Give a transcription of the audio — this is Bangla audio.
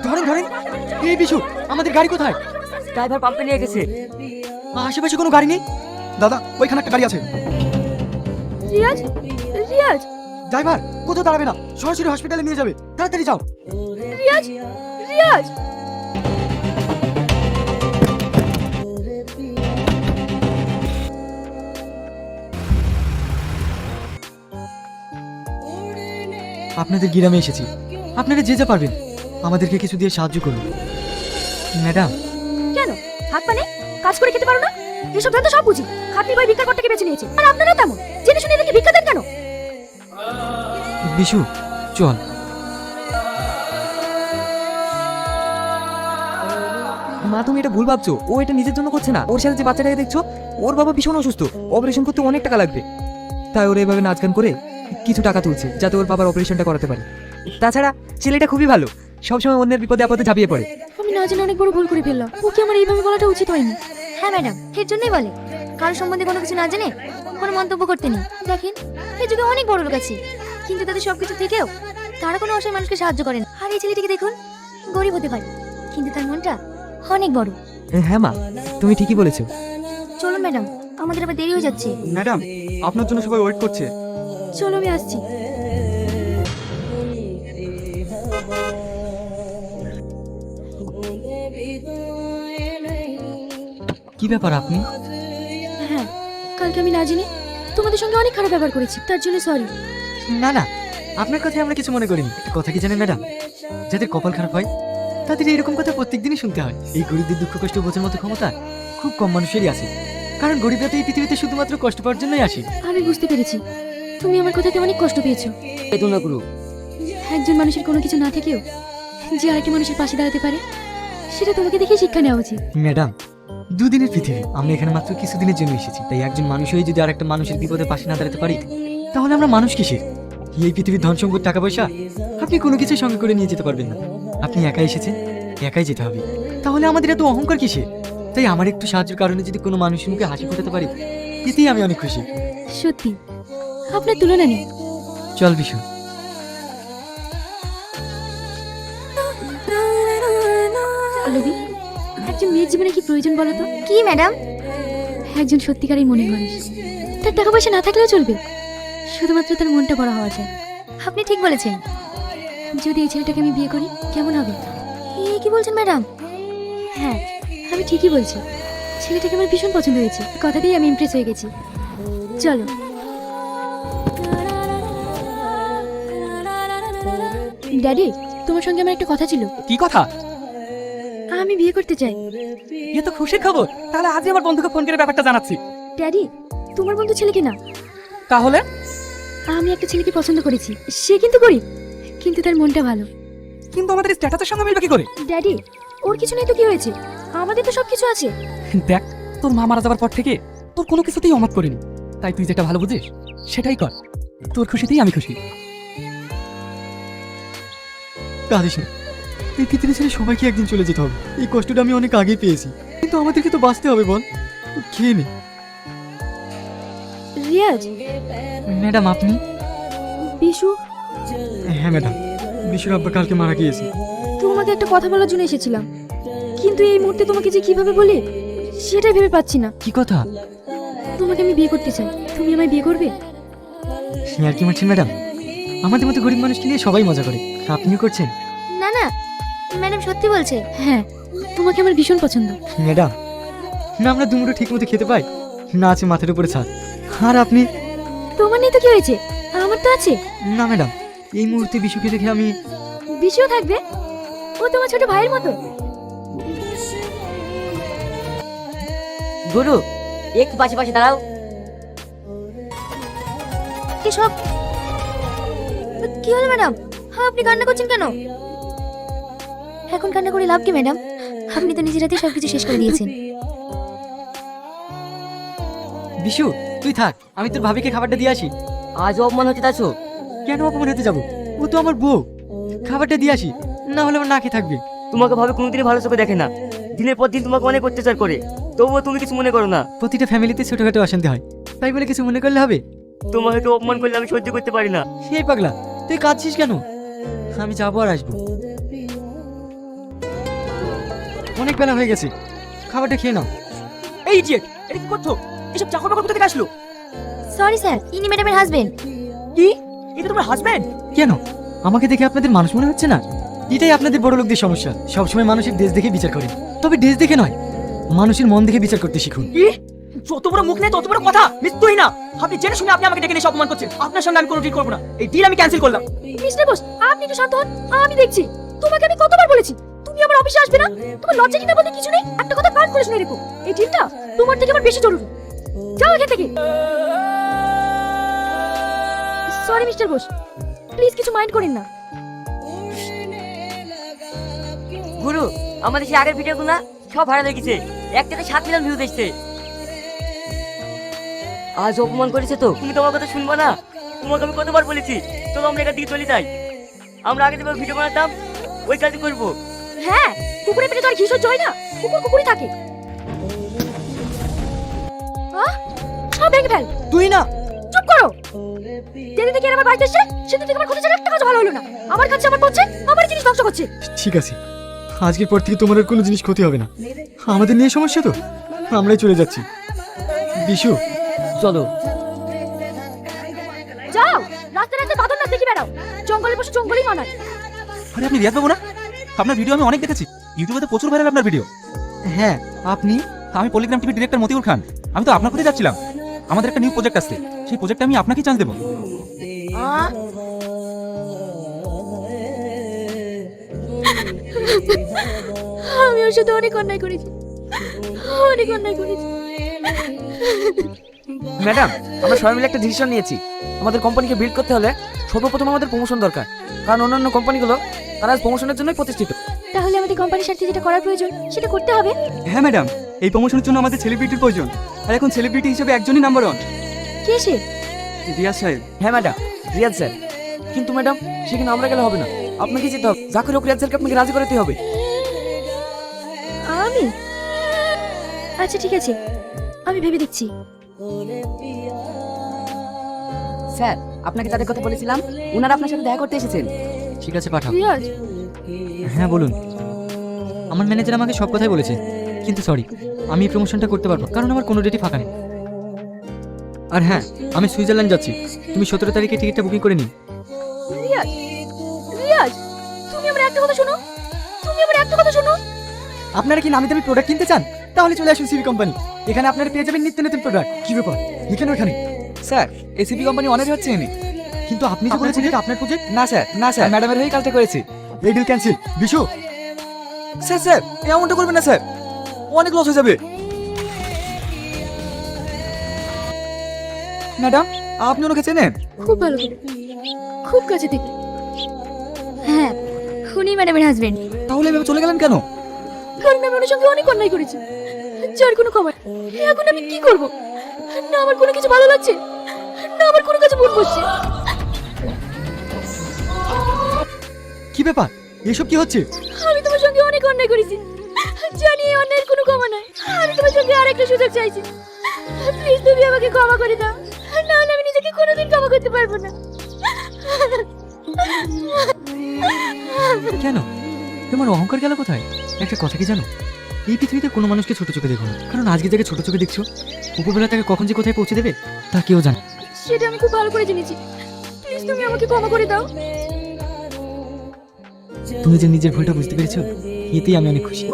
ধরেন ধরেন। এই বিশু, আমাদের গাড়ি কোথায়? ড্রাইভার পাম্পে নিয়ে গেছে। আশেপাশে কোনো গাড়ি নেই? দাদা, ওইখানে একটা গাড়ি আছে। রিয়াজ, রিয়াজ, ড্রাইভার কোথাও দাঁড়াবে না, সরাসরি হসপিটালে নিয়ে যাবে, তাড়াতাড়ি যাও। রিয়াজ, রিয়াজ। আপনাদের গ্রামে এসেছি, আপনারা যে যা পারবেন আমাদেরকে কিছু দিয়ে সাহায্য করুন। ম্যাডাম। কেন হাত পা নেই? কাজ করে খেতে পারো না? এসব তো সব বুঝি। খাটনি ভাই ভিক্ষা করতে বেছে নিয়েছে, আর আপনারা তেমন জেনে শুনে এদেরকে ভিক্ষা দেন কেন? বিশু চল। মা, তুমি এটা ভুল ভাবছো। ও এটা নিজের জন্য করছে না। ওর সাথে যে বাচ্চাটাকে দেখছো, ওর বাবা ভীষণ অসুস্থ, অপারেশন করতে অনেক টাকা লাগবে। তাই ওরা এভাবে নাচ গান করে কিছু টাকা তুলছে যাতে ওর বাবার অপারেশনটা করাতে পারে। তাছাড়া ছেলেটা খুবই ভালো, সবসময় অন্যের বিপদে আপদে ঝাঁপিয়ে পড়ে। আমি না জেনে অনেক বড় ভুল করে ফেললাম। ওকে আমার এইভাবে বলাটা উচিত হয়নি। হ্যাঁ ম্যাডাম, এর জন্যই বলে কারোর সম্বন্ধে কোনো কিছু না জেনে কোনো মন্তব্য করতে নেই। দেখেন, এই যুগে অনেক বড় লোক আছে, কিন্তু তাদের সবকিছু থেকেও তারা কোনো অসহায় মানুষকে সাহায্য করে না। আর এই ছেলেটিকে দেখুন, গরিব হতে পারে কিন্তু তার মনটা অনেক বড়। হ্যাঁ মা, তুমি ঠিকই বলেছো। চলুন ম্যাডাম, আমাদের আবার দেরি হয়ে যাচ্ছে। ম্যাডাম, আপনার জন্য সবাই ওয়েট করছে। চলো, আমি আসছি। কি ব্যাপার আপনি? হ্যাঁ, কালকে আমি না জেনে তোমাদের সঙ্গে অনেক খারাপ ব্যবহার করেছি, তার জন্য সরি। না না, আপনার কথায় আমরা কিছু মনে করিনি। একটা কথা কি জানেন ম্যাডাম, যাদের কপাল খারাপ হয় তাদের এরকম কথা প্রত্যেকদিনই শুনতে হয়। এই গরিবদের দুঃখ কষ্ট বোঝার মতো ক্ষমতা খুব কম মানুষেরই আছে, কারণ গরিবরা তো এই পৃথিবীতে শুধুমাত্র কষ্ট পাওয়ার জন্যই আসে। আমি বুঝতে পেরেছি, তুমি আমার কথাতে অনেক কষ্ট পেয়েছো। বেদনা গুরু, একজন মানুষের কোনো কিছু না থেকেও যে আরেকটি মানুষের পাশে দাঁড়াতে পারে, সেটা তোমাকে দেখে শিক্ষা নেওয়া উচিত। ম্যাডাম, দুদিনের পৃথিবী, আমরা এখানে মাত্র কিছুদিনের জন্য এসেছি। তাই একজন মানুষ হয়ে যদি আরেকটা মানুষের বিপদের পাশে না দাঁড়াতে পারি, তাহলে আমরা মানুষ কিসের? এই পৃথিবীর ধন সম্পদ টাকা পয়সা আপনি কোনো কিছু সঙ্গে করে নিয়ে যেতে পারবেন না। আপনি একাই এসেছেন, একাই যেতে হবে। তাহলে আমাদের এত অহংকার কিসের? তাই আমার একটু সাহায্যের কারণে যদি কোনো মানুষের মুখে হাসি ফোটাতে পারি, এতেই আমি অনেক খুশি। সত্যি, আপনার তুলনা নেই। চল বিশু। পল্লবী, একজন মেয়ের জীবনে কি প্রয়োজন বলো তো? কি ম্যাডাম? একজন সত্যিকারের মনের মানুষ। তার টাকা পয়সা না থাকলেও চলবে, শুধুমাত্র তার মনটা বড় হওয়া যায়। আপনি ঠিক বলেছেন। যদি এই ছেলেটাকে আমি বিয়ে করি কেমন হবে? কি বলছেন ম্যাডাম? হ্যাঁ, আমি ঠিকই বলছি। ছেলেটাকে আমার ভীষণ পছন্দ হয়েছে, কথাতেই আমি ইমপ্রেস হয়ে গেছি। চলো। ড্যাডি, তোমার সঙ্গে আমার একটা কথা ছিল। কি কথা? আমি বিয়ে করতে চাই। এ তো খুশির খবর। তাহলে আজই আমার বন্ধুকে ফোন করে ব্যাপারটা জানাচ্ছি। ড্যাডি, তোমার বন্ধু ছেলে কিনা? তাহলে আমি একটা ছেলেকে পছন্দ করেছি, সে কিন্তু গরিব, কিন্তু তার মনটা ভালো। কিন্তু আমাদের স্ট্যাটাসের সঙ্গে মিলবে কি করে? ড্যাডি, ওর কিছু নেই তো কি হয়েছে? আমাদের তো সব কিছু আছে। দেখ, তোর মা মারা যাবার পর থেকে তোর কোনো কিছুতেই অমত করিনি। তাই তুই যেটা ভালো বুঝিস সেটাই কর। তোর খুশিতেই আমি খুশি। কাঁদিস না, এই পৃথিবী ছেড়ে সবাইকে একদিন চলে যেতে হবে। এই কষ্টটা আমি অনেক আগেই পেয়েছি, কিন্তু আমাদেরকে তো বাঁচতে হবে। বল, খেয়ে নে। রিয়াজ। ম্যাডাম, আপনি? বিশু। হ্যাঁ ম্যাডাম, বিশুর আব্বা কালকে মারা গিয়েছে। তোমাকে একটা কথা বলার জন্য এসেছিলাম, কিন্তু এই মুহূর্তে তোমাকে যে কিভাবে বলি সেটাই ভেবে পাচ্ছি না। কি কথা? তোমাকে আমি বিয়ে করতে চাই, তুমি আমায় বিয়ে করবে? আর কি মারছেন ম্যাডাম? আমাদের মতো গরিব মানুষকে নিয়ে সবাই মজা করে, আপনিও করছেন? না না ম্যাডাম, সত্যি বলছে। হ্যাঁ, তোমাকে আমার ভীষণ পছন্দ। ম্যাডাম, না আমরা দুমুঠো ঠিক মতো খেতে পাই, না আছে মাথার উপরে ছাদ। আর আপনি? তোমার নেই তো কি হয়েছে, আমার তো আছে। না ম্যাডাম, এই মুহূর্তে বিশুকে দেখে আমি। বিশুও থাকবে, ও তোমার ছোট ভাইয়ের মতো। গুরু, একটু পাশে পাশে দাঁড়াও। কি সব? কি হলো ম্যাডাম, আপনি কান্না করছেন কেন? এখন কান্না করে লাভ কি ম্যাডাম? আপনি তো নিজের হাতে সবকিছু শেষ করে দিয়েছেন। বিশু, তুই থাক, আমি তোর ভাবিকে খাবারটা দিয়ে আসি। আজ অপমান হচ্ছে তাছো? কেন অপমান হতে যাবো? ও তো আমার বউ। খাবারটা দিয়ে আসি, না হলে আমার না খেয়ে থাকবে। তোমাকে ভাবে কোনোদিনই ভালো চোখে দেখে না। দিনের পর দিন তোমাকে অনেক অত্যাচার করে, তবুও তুমি কিছু মনে করো না। প্রতিটা ফ্যামিলিতে ছোটখাটো অশান্তি হয়, তাই বলে কিছু মনে করলে হবে? তোমাকে অপমান করলে আমি সহ্য করতে পারি না। সেই পাগলা, তুই কাঁদছিস কেন? আমি যাবো আর আসবো। অনেক বেলা হয়ে গেছে, খাবারটা খেয়ে নাও। এই ইডিয়েট, এটা কি করছো? এসব চাকর বাকর কোথা থেকে আসলো? সরি স্যার, ইনি ম্যাডামের হাজবেন্ড। কি? এটা তোমার হাজবেন্ড? কেন, আমাকে দেখে আপনাদের মানুষ মনে হচ্ছে না? এটাই আপনাদের বড় লোকদের সমস্যা, সবসময় মানুষের দেশ দেখে বিচার করেন। তবে দেশ দেখে নয়, মানুষের মন দেখে বিচার করতে শিখুন। কি? যত বড় মুখ নেই তত বড় কথা। মিথ্যুই না, আপনি জেনে শুনে আপনি আমাকে ডেকে নিয়ে অপমান করছেন। আপনার সঙ্গে আমি কোনো ডিল করব না। এই ডিল আমি ক্যান্সেল করলাম। মিস্টার বোস, আপনি একটু শান্ত হন। আমি দেখছি। তোমাকে আমি কতবার বলেছি তুমি আমার অফিসে আসবে না? তোমার লজ্জা কিনা বলতে কিছু নেই? একটা কথা কান করে শুনে রেখো, এই ডিলটা তোমার থেকে আমার বেশি জরুরি। যাও এখান থেকে। সরি মিস্টার বোস, প্লিজ কিছু মাইন্ড করেন না। গুরু, আমাদের সেই আগের ভিডিওগুলো সব ভাড়া লেগেছে, একটাতে 7 মিলিয়ন ভিউ দেখছে। আজ অপমান করেছে তো, তুমি তোমার কথা শুনবো না? তোমাকে আমি কতবার বলেছি, চলো আমরা এখান থেকে চলে যাই। আমরা আগে যেভাবে ভিডিও বানাতাম ওই কাজই করবো। হ্যাঁ, কুকুরের পেটে তো আর ঘি সহ্য হয় না, কুকুর কুকুরই থাকে। সব ভেঙে ফেল। তুই না। চুপ করো। যেদিন থেকে এর আমার বাড়িতে এসে সেদিন থেকে আমার খোঁজে একটা কাজ ভালো হলো না। আমার কাছে আমার করছে, আমার জিনিস ধ্বংস করছে। ঠিক আছে, আজকের পর থেকে তোমার আর কোনো জিনিস ক্ষতি হবে না। আমাদের নিয়ে সমস্যা তো, আমরাই চলে যাচ্ছি। বিশু, চলো। যাও, রাস্তায় রাস্তায় বাদর না দেখি বেড়াও। জঙ্গলে বসে জঙ্গলই মানায়। আরে আপনি রিয়াজ বাবু না? আপনার ভিডিও আমি অনেক দেখেছি, ইউটিউবে তো প্রচুর ভাইরাল আপনার ভিডিও। হ্যাঁ আপনি? আমি পলিগ্রাম টিভির ডিরেক্টর মতিউর খান। আমি তো আপনার কোথায় যাচ্ছিলাম। আমাদের একটা নিউ প্রজেক্ট আসছে, সেই প্রজেক্টে আমি আপনাকেই চান্স দেবো। আমি ওর সাথে অনেক অন্যায় করেছি, অনেক অন্যায় করেছি। ম্যাডাম, আমরা সবাই মিলে একটা ডিসিশন নিয়েছি। আমাদের কোম্পানিকে বিল্ড করতে হলে সর্বপ্রথম আমাদের প্রমোশন দরকার, কারণ অন্যান্য কোম্পানিগুলো তারা প্রমোশনের জন্যই প্রতিষ্ঠিত। তাহলে আমাদের কোম্পানির স্বার্থে যেটা করার প্রয়োজন সেটা করতে হবে। হ্যাঁ ম্যাডাম, এই প্রমোশনের জন্য আমাদের সেলিব্রিটির প্রয়োজন, আর এখন সেলিব্রিটি হিসেবে একজনই নাম্বার 1, কে সে? রিয়াজ সাহেব। হ্যাঁ ম্যাডাম, রিয়াজ স্যার। কিন্তু ম্যাডাম, সেখানে আমরা গেলে হবে না, আপনাকে যেতে হবে। জাকির হোক রিয়াজ স্যারকে আপনাকে রাজি করাতে হবে। আমি? আচ্ছা ঠিক আছে, আমি ভেবে দেখছি। স্যার, আপনাকে যাদের কথা বলেছিলাম ওনারা আপনার সাথে দেখা করতে এসেছেন। ঠিক আছে, পাঠাও। রিয়াজ, হ্যাঁ বলুন। আমার ম্যানেজার আমাকে সব কথাই বলেছে, কিন্তু সরি, আমি এই প্রমোশনটা করতে পারবো না, কারণ আমার কোনো ডেটই ফাঁকা নেই। আর হ্যাঁ, আমি সুইজারল্যান্ড যাচ্ছি, তুমি 17 তারিখে টিকিটটা বুকিং করে নিই। রিয়াজ, রিয়াজ, তুমি আমার একটা কথা শোনো, তুমি আমার একটা কথা শোনো। আপনারা কি নামি দামি প্রোডাক্ট কিনতে চান? তাহলে চলে আসুন সিবি কোম্পানি, এখানে আপনারা পেয়ে যাবেন নিত্য নতুন প্রোডাক্ট। কি ব্যাপার, এখানে ওখানে? স্যার, এসিপি কোম্পানি অনেক হচ্ছে এনে। কিন্তু আপনি যে বলেছেন এটা আপনার প্রজেক্ট। না স্যার, না স্যার, ম্যাডামের হয়ে কাজটা করেছি। এই deal cancel. Bishu, sir sir, এমনটা করবেন না স্যার, অনেক লস হয়ে যাবে। ম্যাডাম, আপনি ওনাকে চেনেন? খুব ভালো করে, খুব কাছে থেকে। হ্যাঁ, উনি ম্যাডামের হাজবেন্ড। তাহলে এভাবে চলে গেলেন কেন? কারণ আমি ওনার সঙ্গে অনেক অন্যায় করেছি, যার কোনো ক্ষমা নেই। এখন আমি কি করব? না আমার কোনো কিছু ভালো লাগছে, না আমার কোনো কাছে মন বসছে। কি ব্যাপার, এসব কি হচ্ছে? আমি তোমার সঙ্গে অনেক অন্যায় করেছি, জানি এই অন্যায়ের কোনো ক্ষমা নাই। আমি তোমার সঙ্গে আরেকটা সুযোগ চাইছি, প্লিজ তুমি আমাকে ক্ষমা করে দাও, নাহলে আমি নিজেকে কোনোদিন ক্ষমা করতে পারবো না। কেন, তোমার অহংকার গেল কোথায়? একটা কথা কি জানো, এই পৃথিবীতে কোনো মানুষকে ছোট চোখে দেখো না, কারণ আজকে যাকে ছোট চোখে দেখছো, উপরবেলা তাকে কখন যে কোথায় পৌঁছে দেবে তা কেউ জানে। সেটা আমি খুব ভালো করে জেনেছি, প্লিজ তুমি আমাকে ক্ষমা করে দাও। তুমি যে নিজের ভুলটা বুঝতে পেরেছো, এতেই আমি অনেক খুশি।